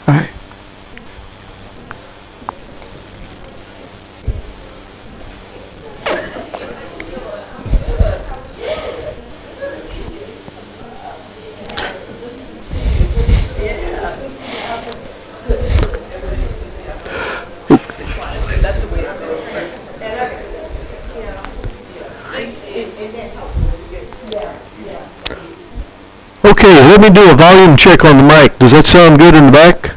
Aye. Okay, let me do a volume check on the mic. Does that sound good in the back?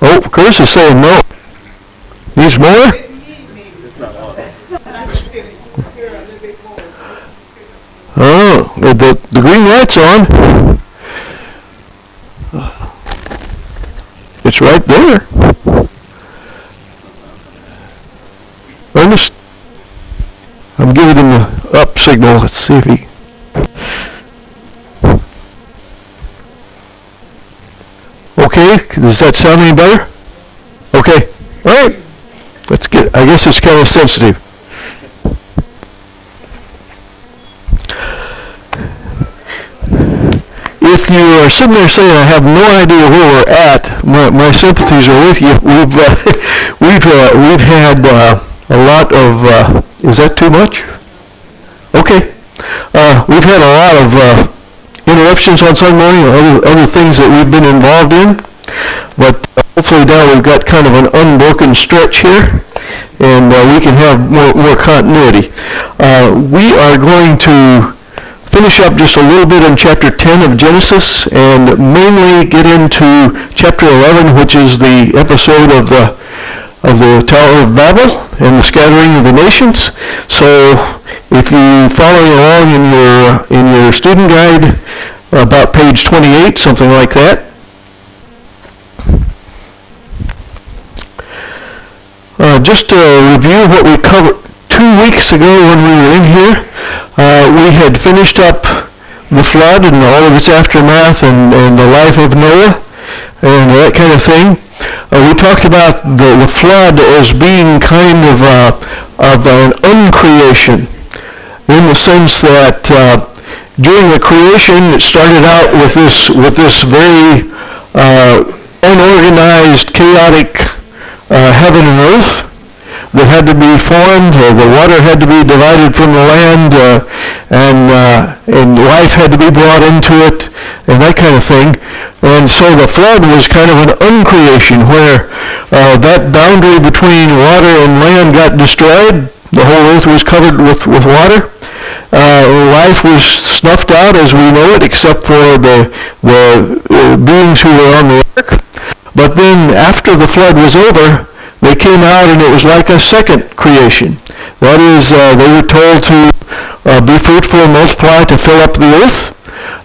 Oh, Chris is saying no. Needs more? Oh, the green light's on. It's right there. Ernest, I'm giving him the up signal. Let's see if he... Okay, does that sound any better? Okay, all right. Let's get. I guess it's kind of sensitive. If you are sitting there saying, "I have no idea where we're at," my sympathies are with you. We've had a lot of. Is that too much? Okay. We've had a lot of interruptions on Sunday morning, other things that we've been involved in, but hopefully now we've got kind of an unbroken stretch here, and we can have more continuity. We are going to finish up just a little bit in chapter 10 of Genesis, and mainly get into chapter 11, which is the episode of the Tower of Babel and the scattering of the nations. So if you following along in your student guide, about page 28, something like that. Just to review what we covered 2 weeks ago when we were in here, we had finished up the flood and all of its aftermath and the life of Noah and that kind of thing. We talked about the flood as being kind of an uncreation, in the sense that during the creation it started out with this very unorganized, chaotic heaven and earth that had to be formed. The water had to be divided from the land, and life had to be brought into it, and that kind of thing. And so the flood was kind of an uncreation, where that boundary between water and land got destroyed. The whole earth was covered with water. Life was snuffed out as we know it, except for the beings who were on the ark. But then after the flood was over, they came out and it was like a second creation. That is, they were told to be fruitful and multiply, to fill up the earth,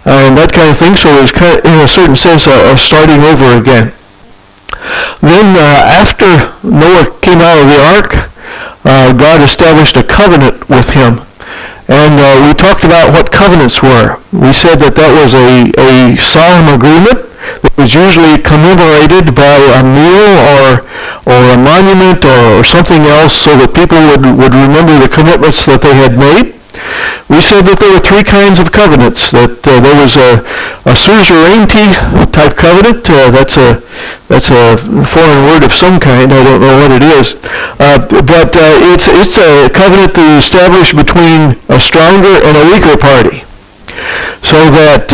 and that kind of thing. So it was kind of, in a certain sense, starting over again. Then after Noah came out of the ark, God established a covenant with him. And we talked about what covenants were. We said that was a solemn agreement that was usually commemorated by a meal or a monument or something else, so that people would remember the commitments that they had made. We said that there were 3 kinds of covenants. That there was a suzerainty type covenant. That's a foreign word of some kind. I don't know what it is. But it's a covenant that is established between a stronger and a weaker party. So that,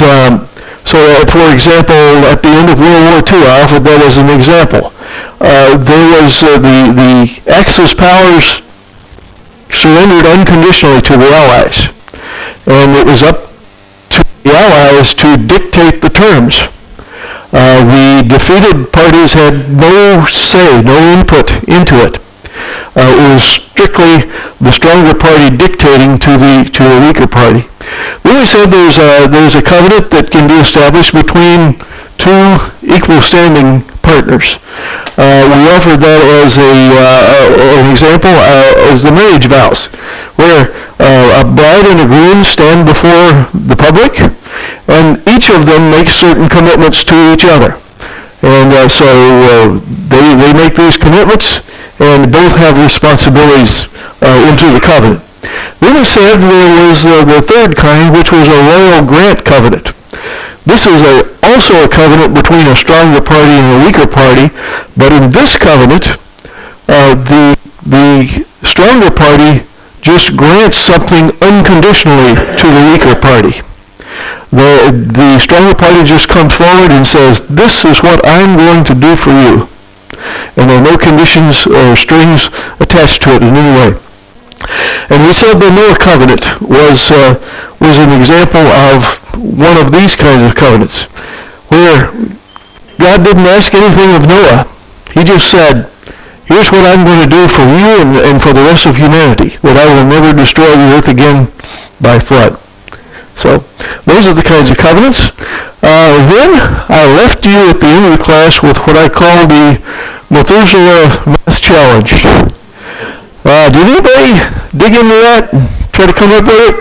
for example, at the end of World War II, I offered that as an example. There was the Axis powers surrendered unconditionally to the Allies, and it was up to the Allies to dictate the terms. The defeated parties had no say, no input into it. It was strictly the stronger party dictating to the weaker party. Then we said there's a covenant that can be established between 2 equal standing partners. We offered that as an example as the marriage vows, where a bride and a groom stand before the public, and each of them makes certain commitments to each other. And so they make these commitments, and both have responsibilities into the covenant. Then we said there was the third kind, which was a royal grant covenant. This is also a covenant between a stronger party and a weaker party, but in this covenant, the stronger party just grants something unconditionally to the weaker party. The stronger party just comes forward and says, this is what I'm going to do for you. And there are no conditions or strings attached to it in any way. And we said the Noah covenant was an example of one of these kinds of covenants, where God didn't ask anything of Noah. He just said, here's what I'm going to do for you and for the rest of humanity, that I will never destroy the earth again by flood. So those are the kinds of covenants. Then I left you at the end of the class with what I call the Methuselah Math Challenge. Did anybody dig into that and try to come up with it?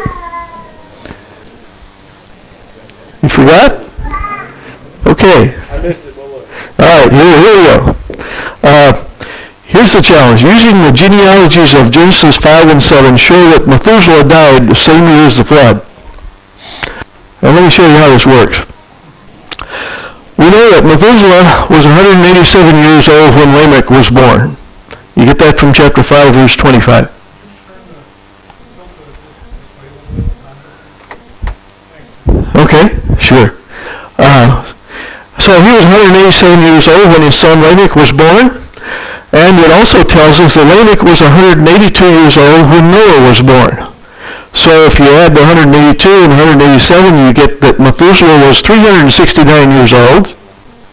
You forgot? Okay. I missed it, but look. All right, here we go. Here's the challenge. Using the genealogies of Genesis 5 and 7 show that Methuselah died the same year as the flood. Now let me show you how this works. We know that Methuselah was 187 years old when Lamech was born. You get that from chapter 5, verse 25. Okay, sure. So he was 187 years old when his son Lamech was born. And it also tells us that Lamech was 182 years old when Noah was born. So if you add the 182 and 187, you get that Methuselah was 369 years old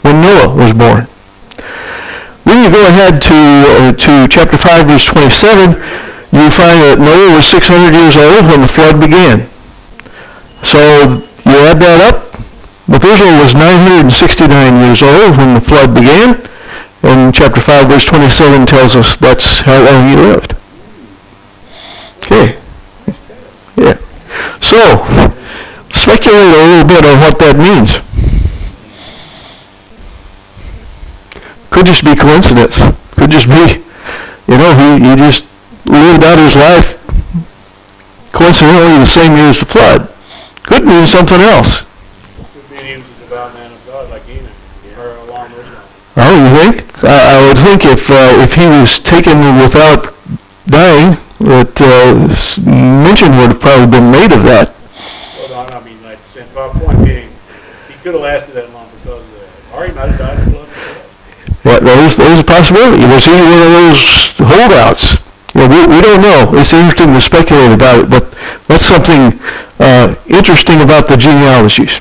when Noah was born. When you go ahead to chapter 5, verse 27, you find that Noah was 600 years old when the flood began. So you add that up, Methuselah was 969 years old when the flood began, and chapter 5, verse 27 tells us that's how long he lived. Okay. Yeah. So, speculate a little bit on what that means. Could just be coincidence. Could just be, he just lived out his life coincidentally the same year as the flood. Could mean something else. Could be he was a devout man of God like Enoch, or along those lines. Oh, you think? I would think if he was taken without dying, that mention would have probably been made of that. Well, I mean, like, my point being, he could have lasted that long because or he might have died in blood. Yeah, there's a possibility. Was he one of those holdouts? We don't know. It's interesting to speculate about it, but that's something interesting about the genealogies.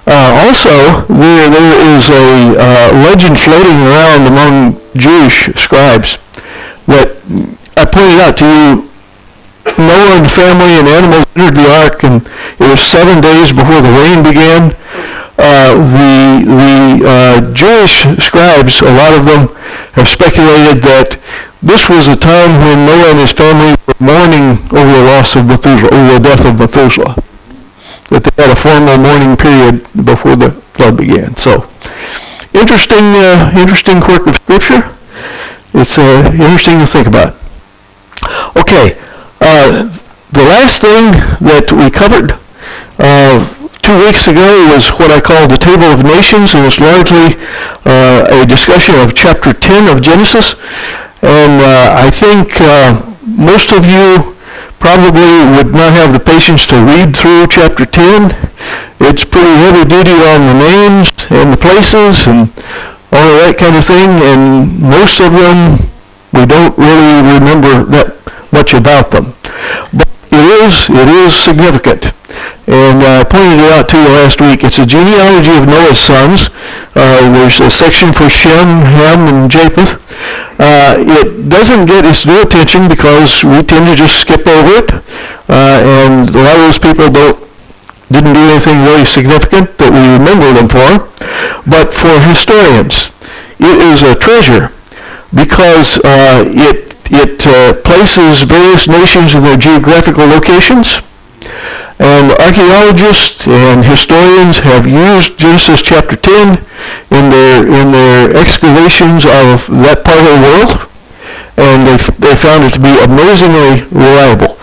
Also, there is a legend floating around among Jewish scribes that I pointed out to you. Noah and family and animals entered the ark, and it was 7 days before the rain began. The Jewish scribes, a lot of them, have speculated that this was a time when Noah and his family were mourning over the loss of Methuselah, over the death of Methuselah. That they had a formal mourning period before the flood began. So, interesting quirk of Scripture. It's interesting to think about. Okay, the last thing that we covered 2 weeks ago was what I call the Table of Nations, and it's largely a discussion of chapter 10 of Genesis. And I think most of you probably would not have the patience to read through chapter 10. It's pretty heavy duty on the names and the places and all of that kind of thing, and most of them we don't really remember that much about them. But it is significant. And I pointed it out to you last week. It's a genealogy of Noah's sons. There's a section for Shem, Ham, and Japheth. It doesn't get its due attention because we tend to just skip over it. And a lot of those people didn't do anything really significant that we remember them for. But for historians, it is a treasure because it places various nations in their geographical locations. And archaeologists and historians have used Genesis chapter 10 in their excavations of that part of the world, and they found it to be amazingly reliable.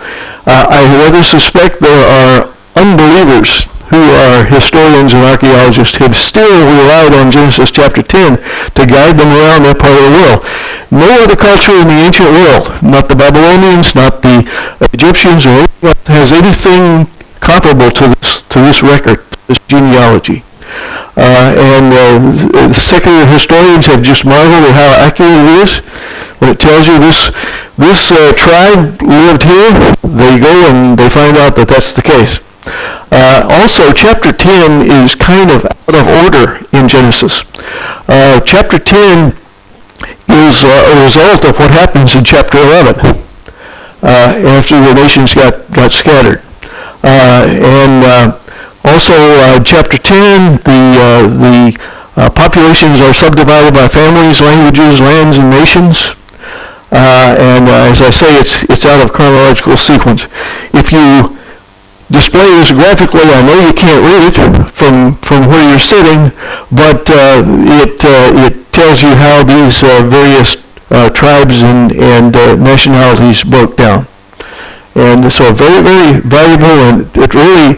I rather suspect there are unbelievers who are historians and archaeologists have still relied on Genesis chapter 10 to guide them around their part of the world. No other culture in the ancient world, not the Babylonians, not the Egyptians, or anyone else, has anything comparable to this record, this genealogy. And secular historians have just marveled at how accurate it is. When it tells you this tribe lived here, they go and they find out that that's the case. Also, chapter 10 is kind of out of order in Genesis. Chapter 10 is a result of what happens in chapter 11 after the nations got scattered. Also, chapter 10, the populations are subdivided by families, languages, lands, and nations. As I say, it's out of chronological sequence. If you display this graphically, I know you can't read it from where you're sitting, but it tells you how these various tribes and nationalities broke down. And so very, very valuable, and it really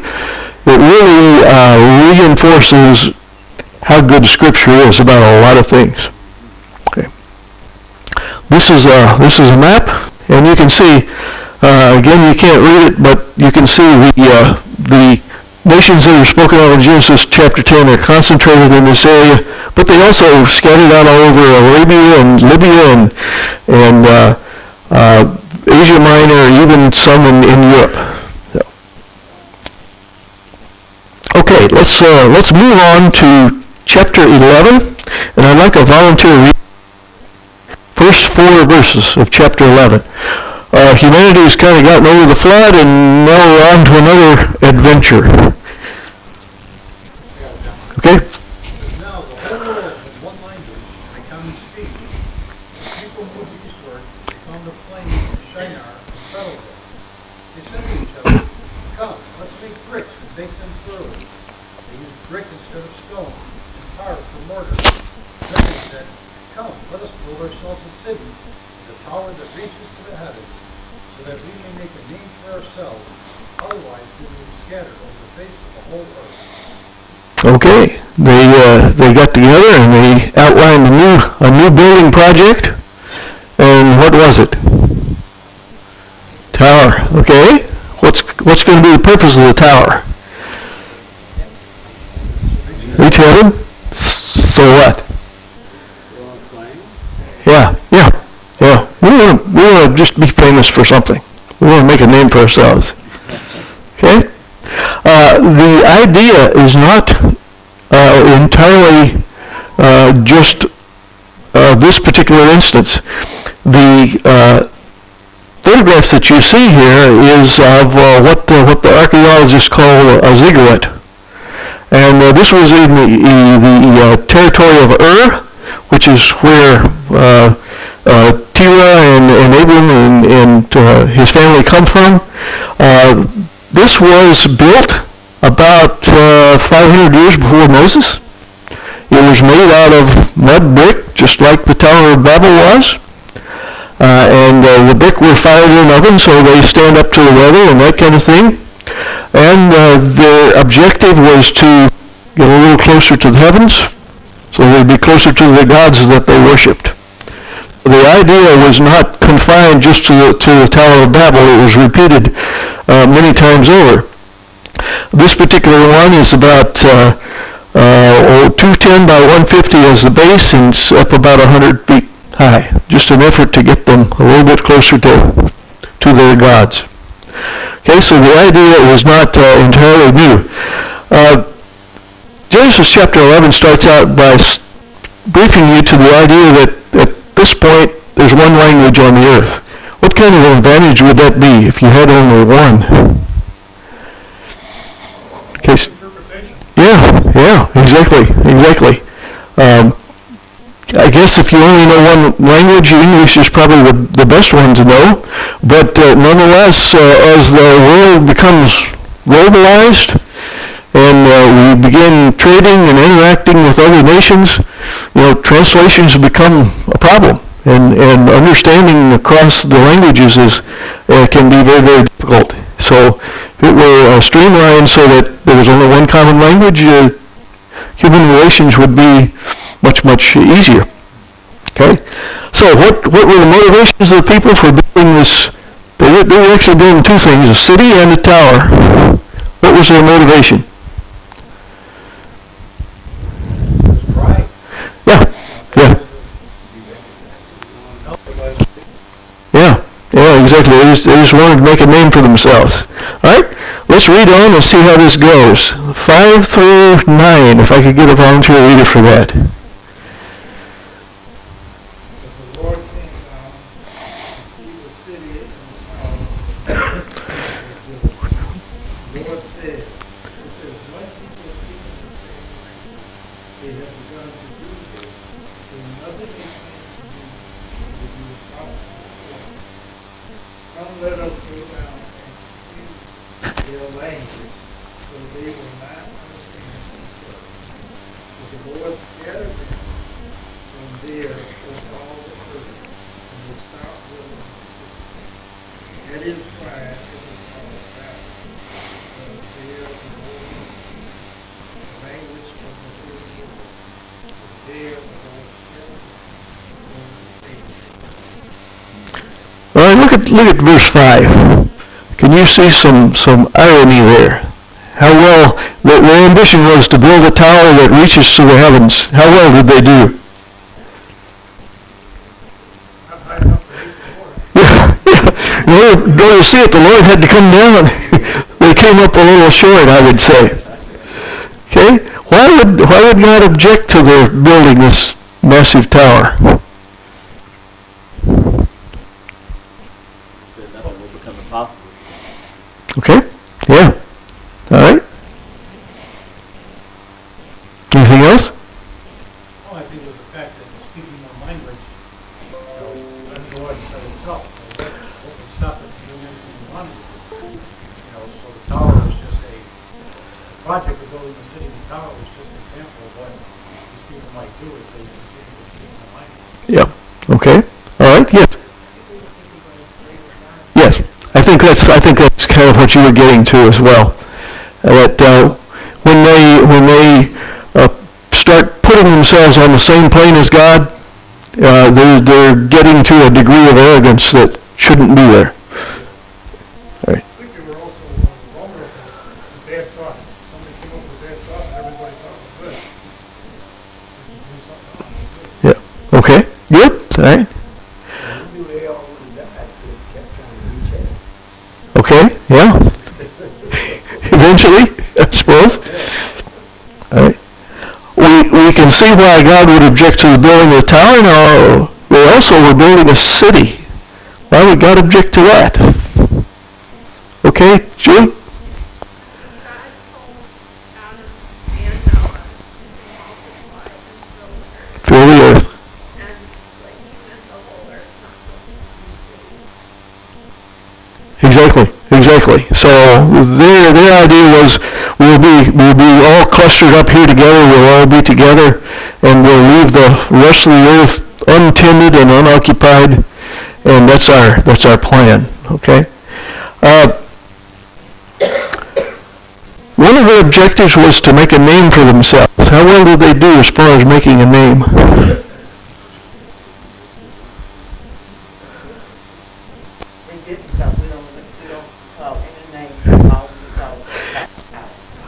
reinforces how good Scripture is about a lot of things. Okay. This is a map, and you can see, again, you can't read it, but you can see the nations that are spoken of in Genesis chapter 10 are concentrated in this area, but they also scattered out all over Arabia and Libya and Asia Minor, even some in Europe. So. Okay, let's move on to chapter 11, and I'd like a volunteer to read first 4 verses of chapter 11. Humanity has kind of gotten over the flood, and now we're on to another adventure. Okay? Now the whole world has one language and a common speech. People moved eastward, they found a plain in Shinar and settled there. They said to each other, "Come, let's make bricks and bake them thoroughly." They used brick instead of stone, and tar for mortar. Then they said, "Come, let us build ourselves a city, with a tower that reaches to the heavens, so that we may make a name for ourselves. Otherwise we will be scattered over the face of the whole earth." Okay, they got together and they outlined a new building project, and what was it? Tower. Okay, what's going to be the purpose of the tower? Reach heaven. So what? Yeah. We want to just be famous for something. We want to make a name for ourselves. Okay. The idea is not entirely just this particular instance. The photograph that you see here is of what the archaeologists call a ziggurat, and this was in the territory of Ur, which is where Terah and Abram and his family come from. This was built about 500 years before Moses. It was made out of mud brick, just like the Tower of Babel was. And the brick were fired in an oven, so they stand up to the weather and that kind of thing. And their objective was to get a little closer to the heavens, so they'd be closer to the gods that they worshipped. The idea was not confined just to the Tower of Babel. It was repeated many times over. This particular one is about 210 by 150 as the base, and it's up about 100 feet high. Just an effort to get them a little bit closer to their gods. Okay, so the idea was not entirely new. Genesis chapter 11 starts out by briefing you to the idea that at this point there's one language on the earth. What kind of an advantage would that be if you had only one? Okay. Yeah, exactly. I guess if you only know one language, English is probably the best one to know. But nonetheless, as the world becomes globalized and we begin trading and interacting with other nations, translations become a problem. And understanding across the languages can be very, very difficult. So it were streamlined so that there was only one common language, human relations would be much, much easier. Okay? So what were the motivations of the people for building this? They were actually building two things, a city and a tower. What was their motivation? Right. Yeah, yeah. Yeah, yeah, exactly. They just wanted to make a name for themselves. All right, let's read on and see how this goes. 5 through 9, if I could get a volunteer reader for that. But the Lord came down to see the city and the tower. The Lord said, my people speak in the same language. They have begun to do this. So nothing they can do will be impossible. Come, let us go down and speak their language, so they will not understand each other. But the Lord scattered them from there over all the earth, and they stopped building the city. At his pride, it was called back, because there the Lord the language of the children was there the Lord scattered them over the face. All right, look at verse 5. Can you see some irony there? How well, their ambition was to build a tower that reaches to the heavens. How well did they do? Not high enough to reach the Lord. Yeah. No, you see it, the Lord had to come down. They came up a little short, I would say. Okay? Why would God object to their building this massive tower? Nothing will become impossible. Okay? Yeah. All right. Anything else? Well, I think it was the fact that speaking one language, let the Lord said himself, what can stop it from doing anything he wanted to do? So the tower was just the project of building the city and the tower was just an example of what these people might do if they continue to speak one language. Yeah. Okay. All right. Yes. Yes. I think that's kind of what you were getting to as well. That when they start putting themselves on the same plane as God, they're getting to a degree of arrogance that shouldn't be there. All right. I think they were also vulnerable to bad thoughts. Somebody came up with a bad thought and everybody thought it was good. They could do something else. Yeah. Okay. Good. All right. Okay. Yeah. Eventually, I suppose. All right. We can see why God would object to the building of the tower. Now, they also were building a city. Why would God object to that? Okay, Julie? Fill the earth. Exactly. So their idea was we'll be all clustered up here together. We'll all be together, and we'll leave the rest of the earth untended and unoccupied, and that's our plan. Okay. One of their objectives was to make a name for themselves. How well did they do as far as making a name?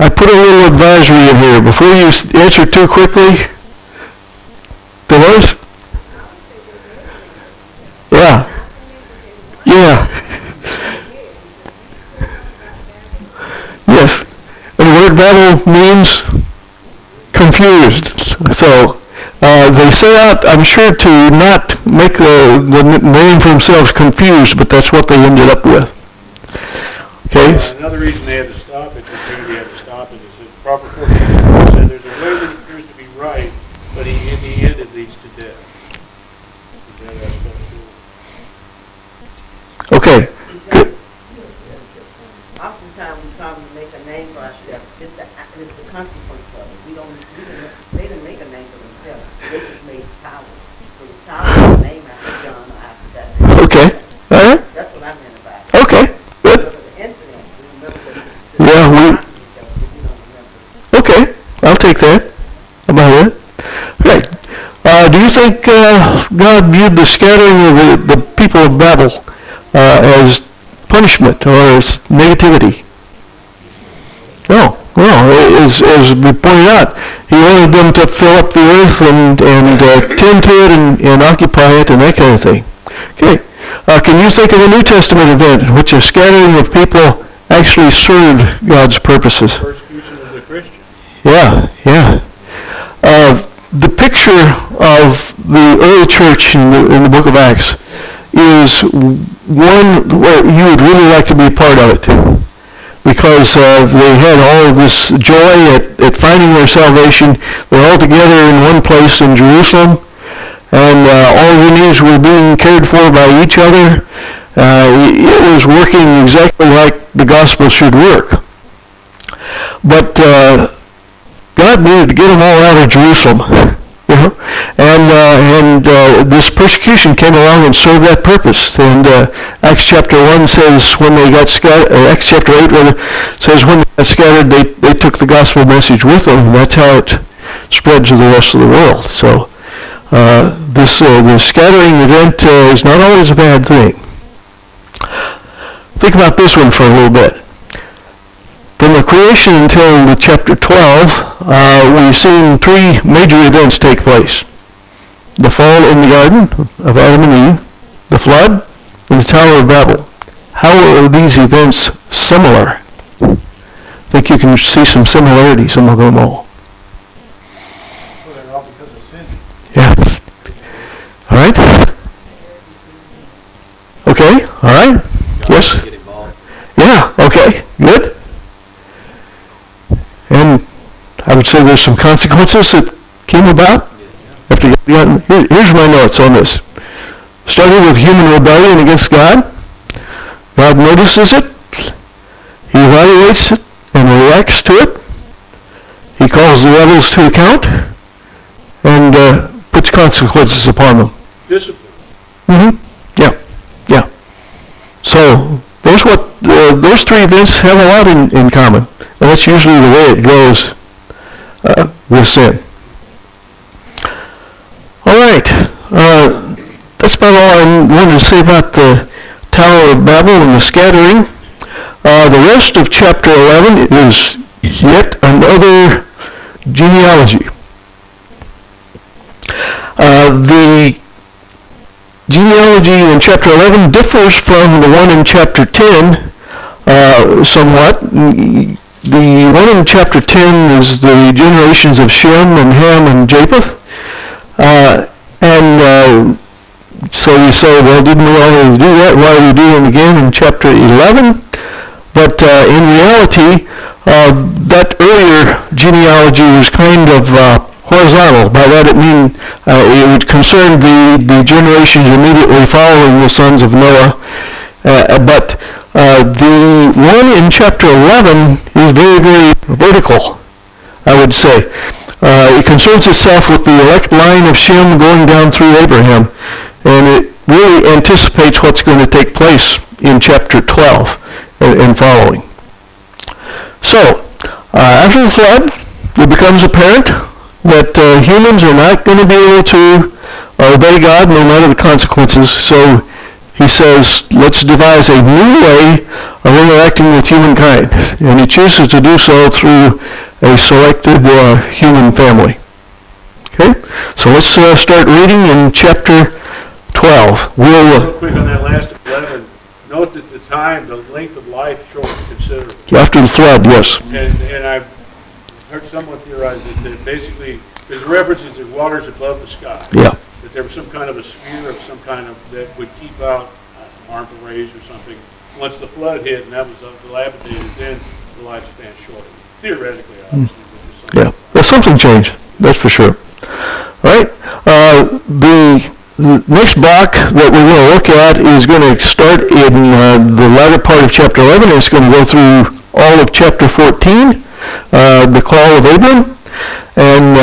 I put a little advisory in here. Before you answer too quickly, Dolores? Yeah. Yes. And the word Babel means confused. So they set out, I'm sure, to not make the name for themselves confused, but that's what they ended up with. Okay? Another reason they had to stop it, the community had to stop it, is that proper coordination said there's a way that appears to be right, but in the end it leads to death. Okay. Good. Oftentimes we try to make a name for ourselves. It's the consequence of it. They didn't make a name for themselves. They just made the tower. So the tower is a name after John or after that. Okay. All right. That's what I meant about it. Okay. Good. Because of the incident, we remember that Yeah, take that about it. Okay. Do you think God viewed the scattering of the people of Babel as punishment or as negativity? No. As we pointed out, he wanted them to fill up the earth and tend to it and occupy it and that kind of thing. Okay. Can you think of a New Testament event in which a scattering of people actually served God's purposes? Persecution of the Christians. Yeah. The picture of the early church in the book of Acts is one where you would really like to be a part of it, because they had all of this joy at finding their salvation. They're all together in one place in Jerusalem, and all the needs were being cared for by each other. It was working exactly like the gospel should work. But God needed to get them all out of Jerusalem, and this persecution came along and served that purpose. And Acts chapter 1 says when they got scattered, Acts chapter 8 rather, says when they got scattered, they took the gospel message with them, and that's how it spread to the rest of the world. So the scattering event is not always a bad thing. Think about this one for a little bit. From the creation until chapter 12, we've seen three major events take place. The fall in the garden of Adam and Eve, the flood, and the Tower of Babel. How are these events similar? I think you can see some similarities among them all. Well, they're all because of sin. Yeah. All right? Okay, all right. Yes? Get involved. Yeah, okay, good. And I would say there's some consequences that came about. After here's my notes on this. Started with human rebellion against God. God notices it. He evaluates it and reacts to it. He calls the rebels to account and puts consequences upon them. Discipline. Yeah. So those three events have a lot in common. And that's usually the way it goes with sin. All right. That's about all I wanted to say about the Tower of Babel and the scattering. The rest of chapter 11 is yet another genealogy. The genealogy in chapter 11 differs from the one in chapter 10 somewhat. The one in chapter 10 is the generations of Shem and Ham and Japheth. So you say, well, didn't we already do that? Why are we doing it again in chapter 11? But in reality, that earlier genealogy was kind of horizontal. By that it means it would concern the generations immediately following the sons of Noah. But the one in chapter 11 is very, very vertical, I would say. It concerns itself with the elect line of Shem going down through Abraham, and it really anticipates what's going to take place in chapter 12 and following. So, after the flood, it becomes apparent that humans are not going to be able to obey God no matter the consequences. So he says, let's devise a new way of interacting with humankind. And he chooses to do so through a selected human family. Okay? So let's start reading in chapter 12. Real quick on that last 11, note that the time, the length of life shortened considerably. After the flood, yes. And I've heard someone theorize that basically there's references that water's above the sky. Yeah. That there was some kind of a sphere of some kind of that would keep out harmful rays or something. Once the flood hit and that was dilapidated, then the lifespan shortened. Theoretically, obviously. Yeah. Well, something changed. That's for sure. All right. The next block that we're going to look at is going to start in the latter part of chapter 11. It's going to go through all of chapter 14, the call of Abram. And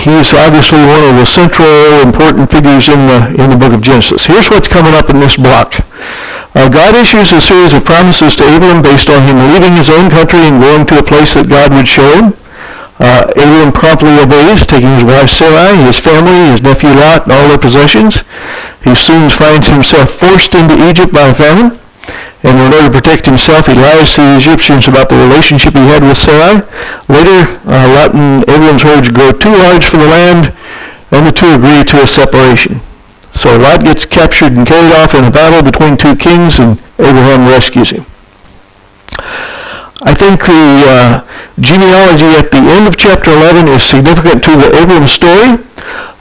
he's obviously one of the central important figures in the book of Genesis. Here's what's coming up in this block. God issues a series of promises to Abram based on him leaving his own country and going to a place that God would show him. Abram promptly obeys, taking his wife Sarai, his family, his nephew Lot, and all their possessions. He soon finds himself forced into Egypt by famine, and in order to protect himself, he lies to the Egyptians about the relationship he had with Sarai. Later, Lot and Abram's herds grow too large for the land, and the two agree to a separation. So Lot gets captured and carried off in a battle between two kings, and Abraham rescues him. I think the genealogy at the end of chapter 11 is significant to the Abram story.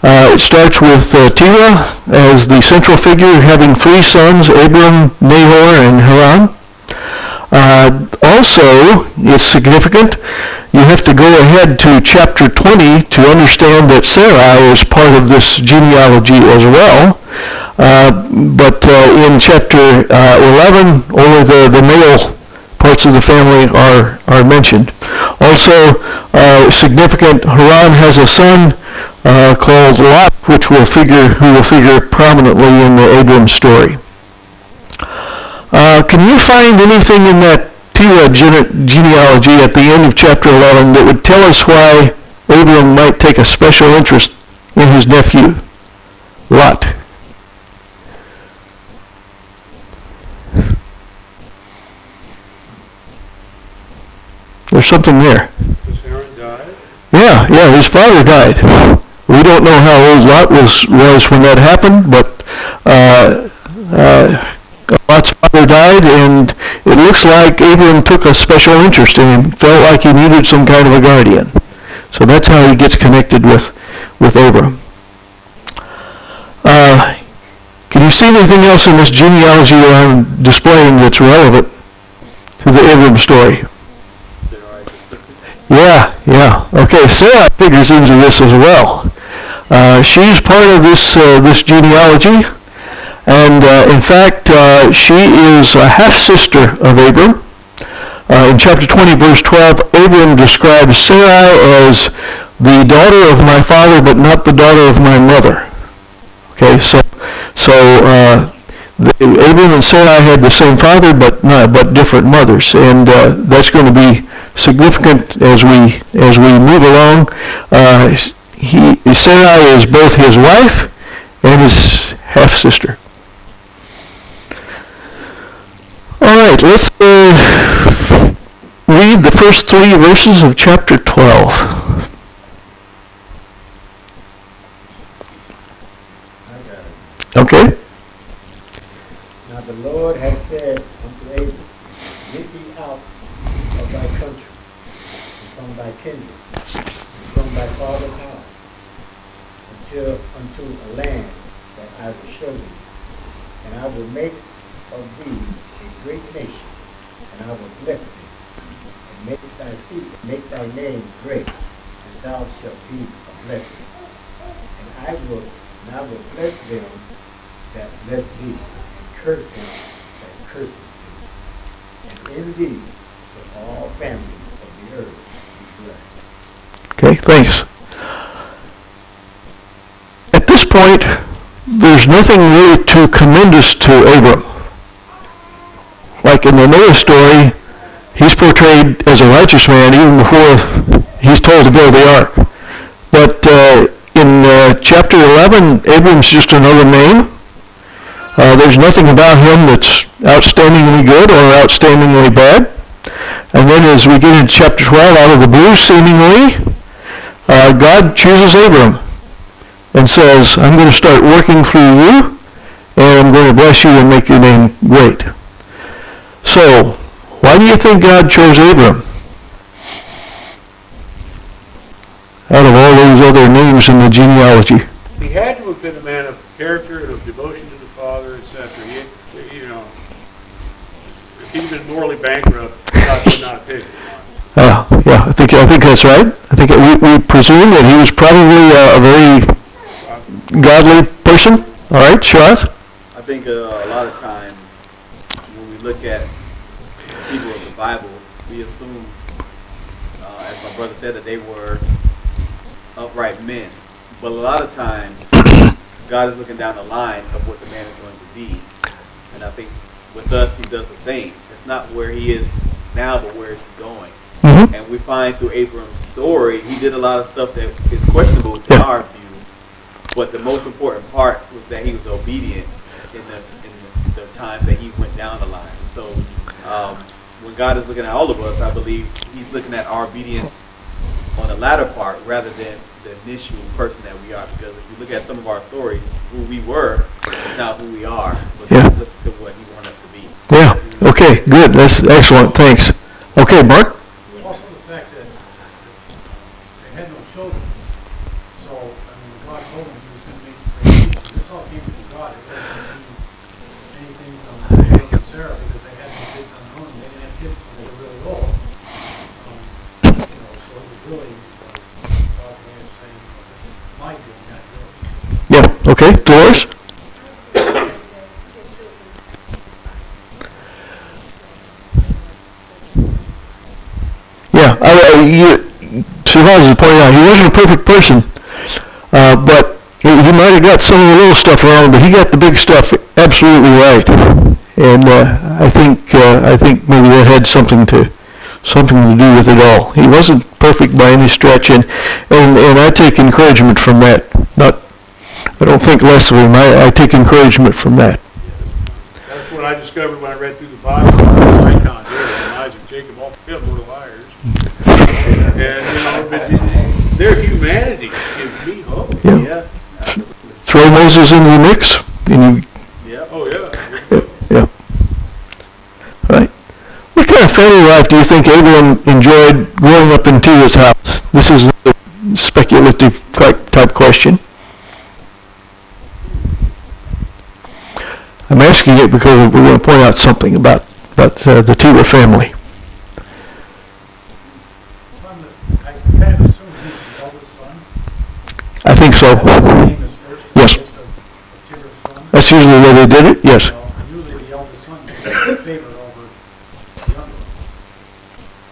It starts with Terah as the central figure, having three sons, Abram, Nahor, and Haran. Also, it's significant. You have to go ahead to chapter 20 to understand that Sarai is part of this genealogy as well. But in chapter 11, only the male parts of the family are mentioned. Also significant, Haran has a son called Lot, who will figure prominently in the Abram story. Can you find anything in that Terah genealogy at the end of chapter 11 that would tell us why Abram might take a special interest in his nephew, Lot? There's something there. Because Aaron died? Yeah, his father died. We don't know how old Lot was when that happened, but Lot's father died, and it looks like Abram took a special interest in him, felt like he needed some kind of a guardian. So that's how he gets connected with Abram. Can you see anything else in this genealogy that I'm displaying that's relevant to the Abram story? Yeah. Okay, Sarah figures into this as well. She's part of this genealogy, and in fact, she is a half-sister of Abram. In chapter 20, verse 12, Abram describes Sarai as the daughter of my father, but not the daughter of my mother. Okay, so Abram and Sarai had the same father, but different mothers, and that's going to be significant as we move along. Sarai is both his wife and his half-sister. All right, let's read the first 3 verses of chapter 12. Okay. Now the Lord has said unto Abram, get thee out of thy country, and from thy kindred, and from thy father's house, unto a land that I will show thee. And I will make of thee a great nation, and I will bless thee, and make thy name great, and thou shalt be a blessing. And I will bless them that bless thee, and curse him that curses thee. And in thee shall all families of the earth be blessed. Okay, thanks. At this point, there's nothing really too tremendous to Abram. Like in the Noah story, he's portrayed as a righteous man even before he's told to build the ark. But in chapter 11, Abram's just another name. There's nothing about him that's outstandingly good or outstandingly bad. And then as we get into chapter 12, out of the blue seemingly, God chooses Abram and says, I'm going to start working through you, and I'm going to bless you and make your name great. So, why do you think God chose Abram out of all those other names in the genealogy? He had to have been a man of character and of devotion to the Father, etc. If he'd been morally bankrupt, God would not have picked him. Yeah, I think that's right. I think we presume that he was probably a very godly person. All right, Shaz? I think a lot of times when we look at people of the Bible, we assume, as my brother said, that they were upright men. But a lot of times, God is looking down the line of what the man is going to be. And I think with us, he does the same. It's not where he is now, but where he's going. Mhm. And we find through Abram's story, he did a lot of stuff that is questionable to Yeah. our view. But the most important part was that he was obedient in the times that he went down the line. And so when God is looking at all of us, I believe he's looking at our obedience on the latter part rather than the initial person that we are. Because if you look at some of our stories, who we were is not who we are, but Yeah. look to what he wanted us to be. Yeah, okay, good, that's excellent, thanks. Okay, Mark? Also the fact that they had no children. So, I mean, God told them he was going to make great people. This all came from God. It wasn't anything from Abraham and Sarah because they had no kids on their own. They didn't have kids when they were really old. So it was really God's way of saying, this is my doing, not yours. Yeah, okay, Dolores? Yeah, Suhaz is pointing out, he wasn't a perfect person, but he might have got some of the little stuff wrong, but he got the big stuff absolutely right. And I think maybe that had something to do with it all. He wasn't perfect by any stretch, and I take encouragement from that. I don't think less of him. I take encouragement from that. That's what I discovered when I read through the Bible. Icon, Abraham, Isaac, Jacob, all of them were liars. And, but their humanity gives me hope. Yeah. Yeah. Throw Moses into the mix, and you, Yeah. Oh, yeah. yeah. All right. What kind of family life do you think Abraham enjoyed growing up in Terah's house? This is a speculative type question. I'm asking it because we're going to point out something about the Terah family. I kind of assume he's the eldest son. I think so. Name is first. Yes. Of Terah's son. That's usually the way they did it, yes. Usually the eldest son gets favored over the younger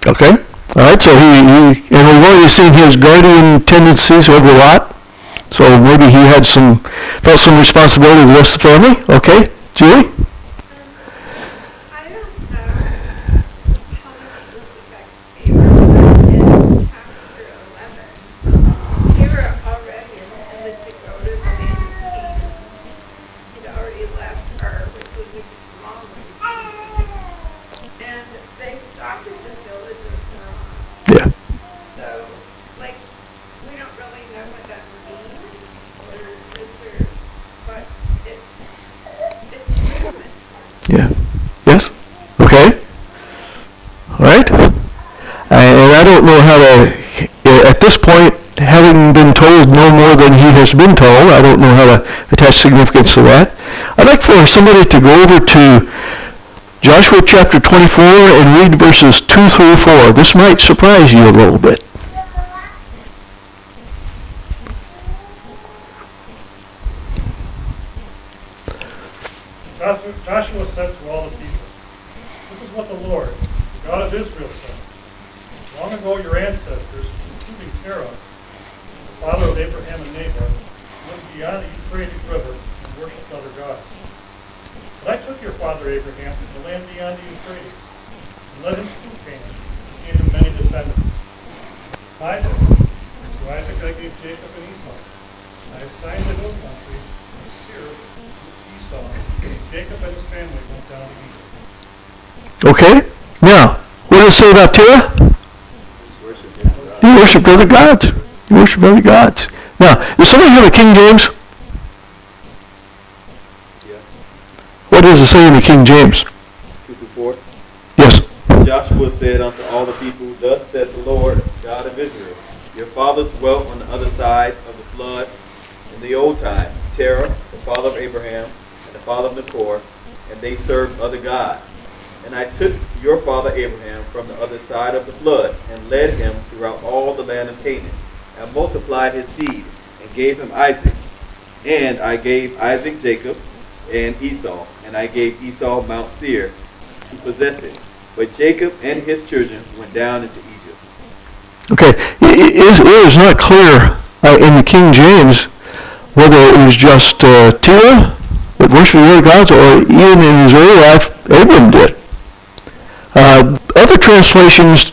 one. Okay. All right, so and we've already seen his guardian tendencies over Lot, so maybe he felt some responsibility to the rest of the family. Okay, Julie? I don't know how much this affects Abraham, but in chapter 11, Terah already intended to go to the land of Canaan. He'd already left Ur, which was a small region, and they stopped at the village of Haran. Yeah. So, like, we don't really know what that means, or is there, but it's movement. Yeah. Yes? Okay. All right. And I don't know how to, at this point, having been told no more than he has been told, I don't know how to attach significance to that. I'd like for somebody to go over to Joshua chapter 24 and read verses 2 through 4. This might surprise you a little bit. Joshua said to all the people, "This is what the Lord, the God of Israel, said. Long ago your ancestors, including Terah, the father of Abraham and Nahor, lived beyond the Euphrates River and worshipped other gods. But I took your father Abraham from the land beyond the Euphrates and led him through Canaan and gave him many descendants. Isaac, to Isaac I gave Jacob and Esau. I assigned the hill country of Seir to Esau. Jacob and his family went down to Egypt." Okay? Now, what does it say about Terah? He worshipped other gods. He worshipped other gods. Now, does somebody have a King James? Yeah. What does it say in the King James? 2 through 4. Yes. Joshua said unto all the people, Thus saith the Lord, God of Israel, Your fathers dwelt on the other side of the flood in the old time, Terah, the father of Abraham, and the father of Nahor, and they served other gods. And I took your father Abraham from the other side of the flood, and led him throughout all the land of Canaan, and multiplied his seed, and gave him Isaac. And I gave Isaac Jacob and Esau, and I gave Esau Mount Seir to possess it. But Jacob and his children went down into Egypt. Okay. It is not clear in the King James whether it was just Terah that worshipped the other gods, or even in his early life, Abram did. Other translations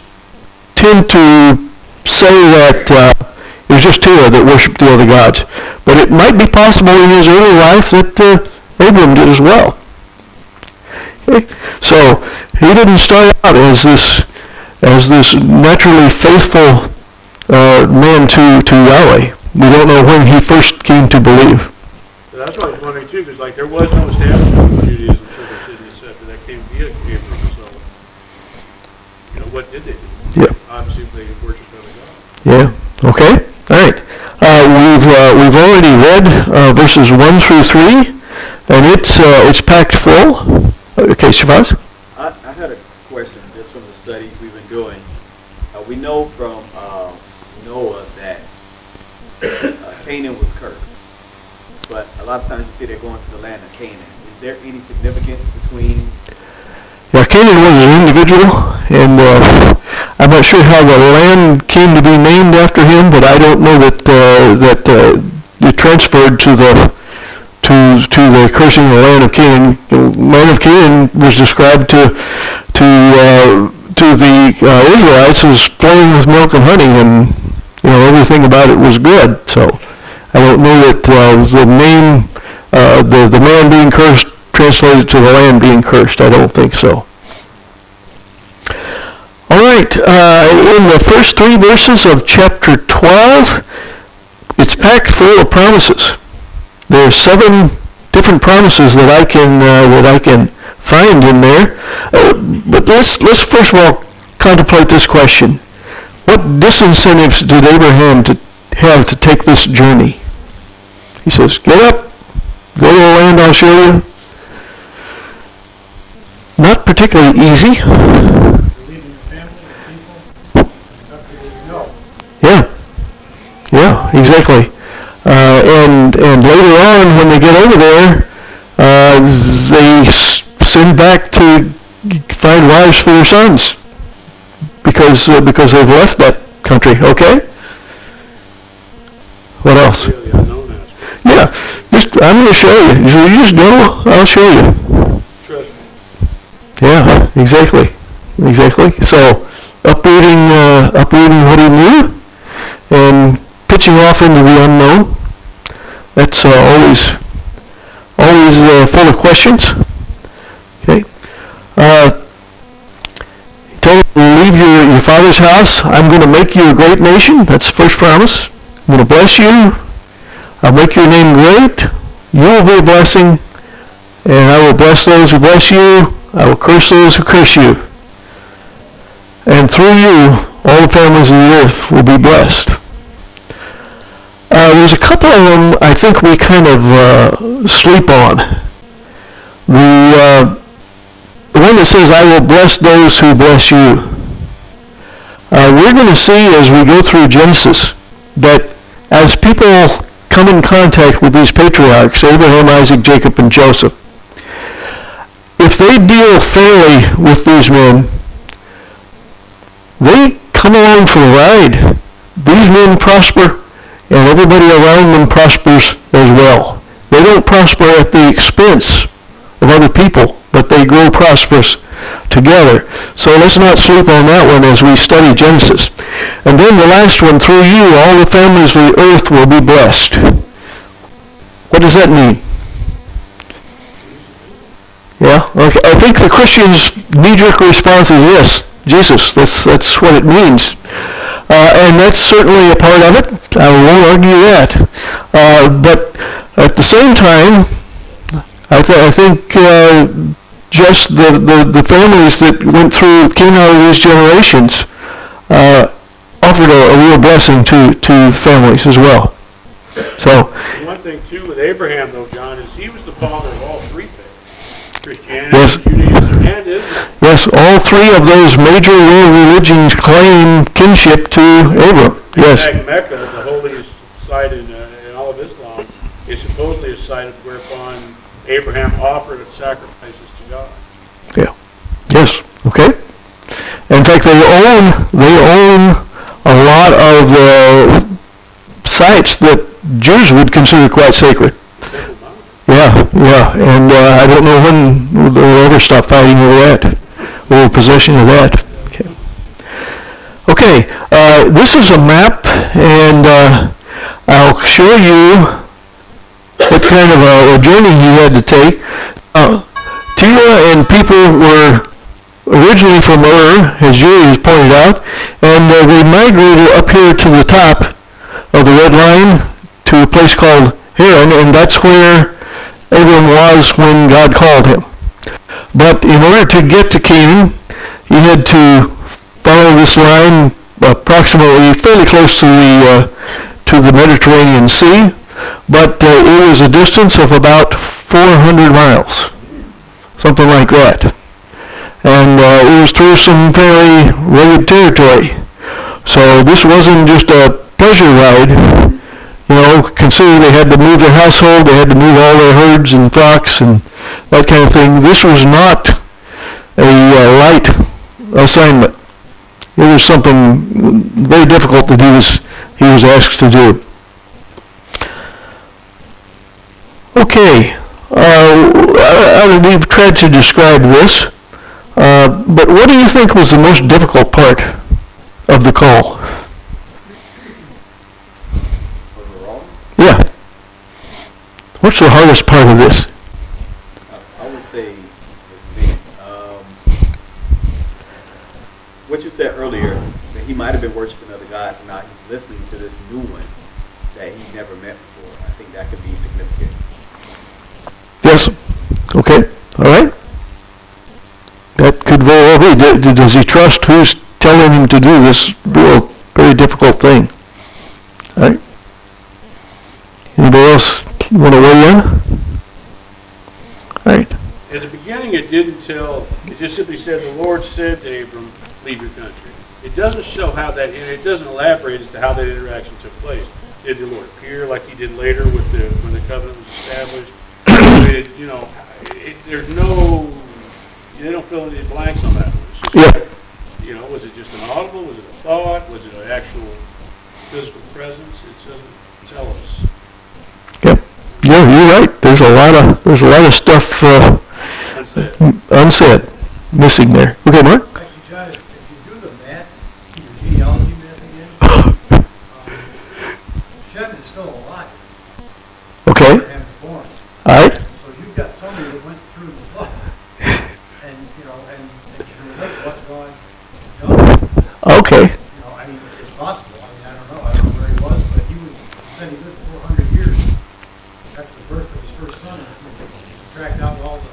tend to say that it was just Terah that worshipped the other gods. But it might be possible in his early life that Abram did as well. Okay? So he didn't start out as this naturally faithful man to Yahweh. We don't know when he first came to believe. But that's what I was wondering too, because like there was no establishment of Judaism until this didn't accept that came via Abraham. So, you know, what did they do? Yeah. Obviously, they worshipped other gods. Yeah. Okay. All right. We've already read verses 1 through 3, and it's packed full. Okay, Shavaz? I had a question just from the study we've been doing. We know from Noah that Canaan was cursed, but a lot of times you see they're going to the land of Canaan. Is there any significance between? Yeah, Canaan was an individual, and I'm not sure how the land came to be named after him, but I don't know that it transferred to the cursing of the land of Canaan. The land of Canaan was described to the Israelites as flowing with milk and honey, and everything about it was good. So I don't know that the name, the man being cursed, translated to the land being cursed. I don't think so. All right, in the first 3 verses of chapter 12, it's packed full of promises. There are 7 different promises that I can find in there. But let's first of all contemplate this question: what disincentives did Abraham have to take this journey? He says, "Get up, go to the land I'll show you." Not particularly easy. Leaving your family, your people, and the country that you know. Yeah, exactly. And later on, when they get over there, they send back to find wives for their sons because they've left that country. Okay. What else? Really unknown aspect. Yeah, I'm going to show you. You just go. I'll show you. Trust me. Yeah, exactly. So uprooting what he knew and pitching off into the unknown. That's always full of questions. Okay. He told him to leave your father's house. I'm going to make you a great nation. That's the first promise. I'm going to bless you. I'll make your name great. You will be a blessing. And I will bless those who bless you. I will curse those who curse you. And through you, all the families of the earth will be blessed. There's a couple of them I think we kind of sleep on. The one that says, I will bless those who bless you. We're going to see as we go through Genesis that as people come in contact with these patriarchs, Abraham, Isaac, Jacob, and Joseph, if they deal fairly with these men, they come along for the ride. These men prosper, and everybody around them prospers as well. They don't prosper at the expense of other people, but they grow prosperous together. So let's not sleep on that one as we study Genesis. And then the last one, through you, all the families of the earth will be blessed. What does that mean? Yeah, okay. I think the Christian's knee-jerk response is yes, Jesus. That's what it means. And that's certainly a part of it. I won't argue that. But at the same time, I think just the families that went through, came out of these generations, offered a real blessing to families as well. So One thing too with Abraham though, John, is he was the father of all 3 faiths. Christianity, Yes. Judaism, and Islam. yes, all 3 of those major world religions claim kinship to Abram. Yes. In fact, Mecca, the holiest site in all of Islam, is supposedly a site whereupon Abraham offered sacrifices to God. Yeah. Yes. Okay. In fact, they own a lot of the sites that Jews would consider quite sacred. Yeah, and I don't know when they'll ever stop fighting over that, over possession of that. Okay, this is a map, and I'll show you what kind of a journey he had to take. Terah and people were originally from Ur, as Julie has pointed out, and they migrated up here to the top of the red line to a place called Haran, and that's where Abram was when God called him. But in order to get to Canaan, he had to follow this line approximately fairly close to the Mediterranean Sea, but it was a distance of about 400 miles, something like that. And it was through some fairly rugged territory. So this wasn't just a pleasure ride. You know, consider they had to move their household, they had to move all their herds and flocks and that kind of thing. This was not a light assignment. It was something very difficult that he was asked to do. Okay, we've tried to describe this, but what do you think was the most difficult part of the call? Yeah. What's the hardest part of this? I would say, what you said earlier, that he might have been worshiping other gods, and now he's listening to this new one that he never met before. I think that could be significant. Yes. Okay. All right. That could very well be. Does he trust who's telling him to do this real, very difficult thing? All right. Anybody else want to weigh in? All right. At the beginning, it didn't tell, it just simply said, the Lord said to Abram, leave your country. It doesn't show how that, it doesn't elaborate as to how that interaction took place. Did the Lord appear like he did later when the covenant was established? There's no, they don't fill in any blanks on that one. Yeah. Was it just an audible? Was it a thought? Was it an actual physical presence? It doesn't tell us. Yep. Yeah, you're right. There's a lot of stuff unsaid, missing there. Okay, Mark? Actually, John, if you do the math, your genealogy math again, Shem is still alive. Okay. Abraham was born. All right. So you've got somebody that went through the flood, and can relate what's going on. Okay. It's possible. I don't know where he was, but he lived 400 years. After the birth of his first son, he tracked out all the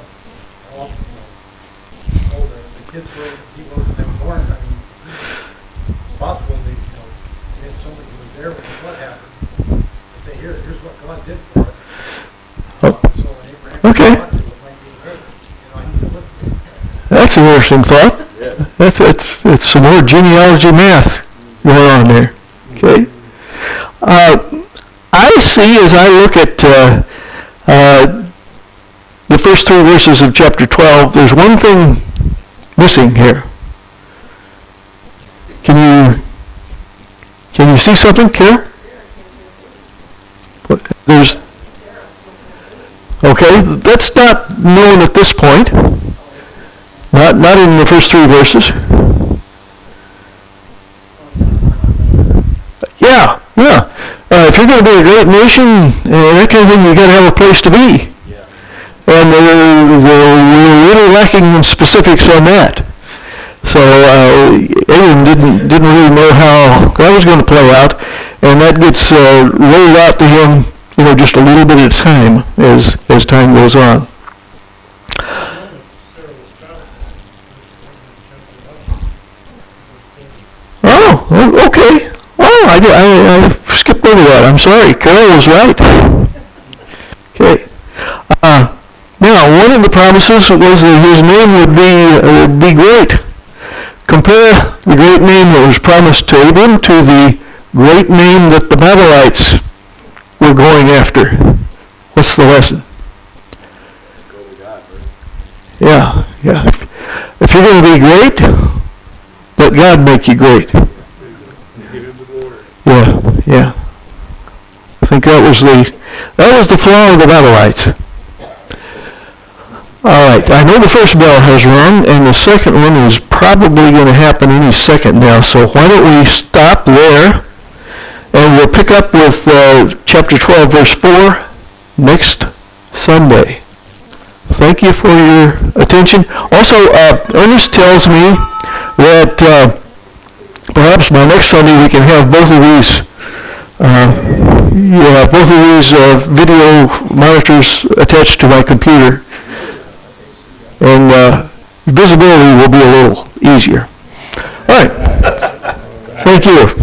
kids were people that were born. It's possible they had somebody who was there when the flood happened. They say, here's what God did for us. So when Abraham Okay. talked to him, it might be, hey, I need to look for this. That's an interesting thought. It's some more genealogy math going on there. Okay. I see as I look at the first 3 verses of chapter 12, there's one thing missing here. Can you see something, Kara? There's okay. That's not known at this point. Not in the first 3 verses. Yeah. If you're going to be a great nation and that kind of thing, you got to have a place to be. And we're really lacking in specifics on that. So Abram didn't really know how that was going to play out, and that gets rolled out to him, just a little bit at a time as time goes on. Oh, okay. Oh, I skipped over that. I'm sorry. Carol was right. Okay. Now, one of the promises was that his name would be great. Compare the great name that was promised to Abram to the great name that the Babylonites were going after. What's the lesson? Go to God first. Yeah. If you're going to be great, let God make you great. Give him the glory. Yeah. I think that was the flaw of the Babylonites. All right, I know the first bell has rung, and the second one is probably going to happen any second now, so why don't we stop there, and we'll pick up with chapter 12, verse 4, next Sunday. Thank you for your attention. Also, Ernest tells me that perhaps by next Sunday we can have both of these video monitors attached to my computer, and visibility will be a little easier. All right. Thank you.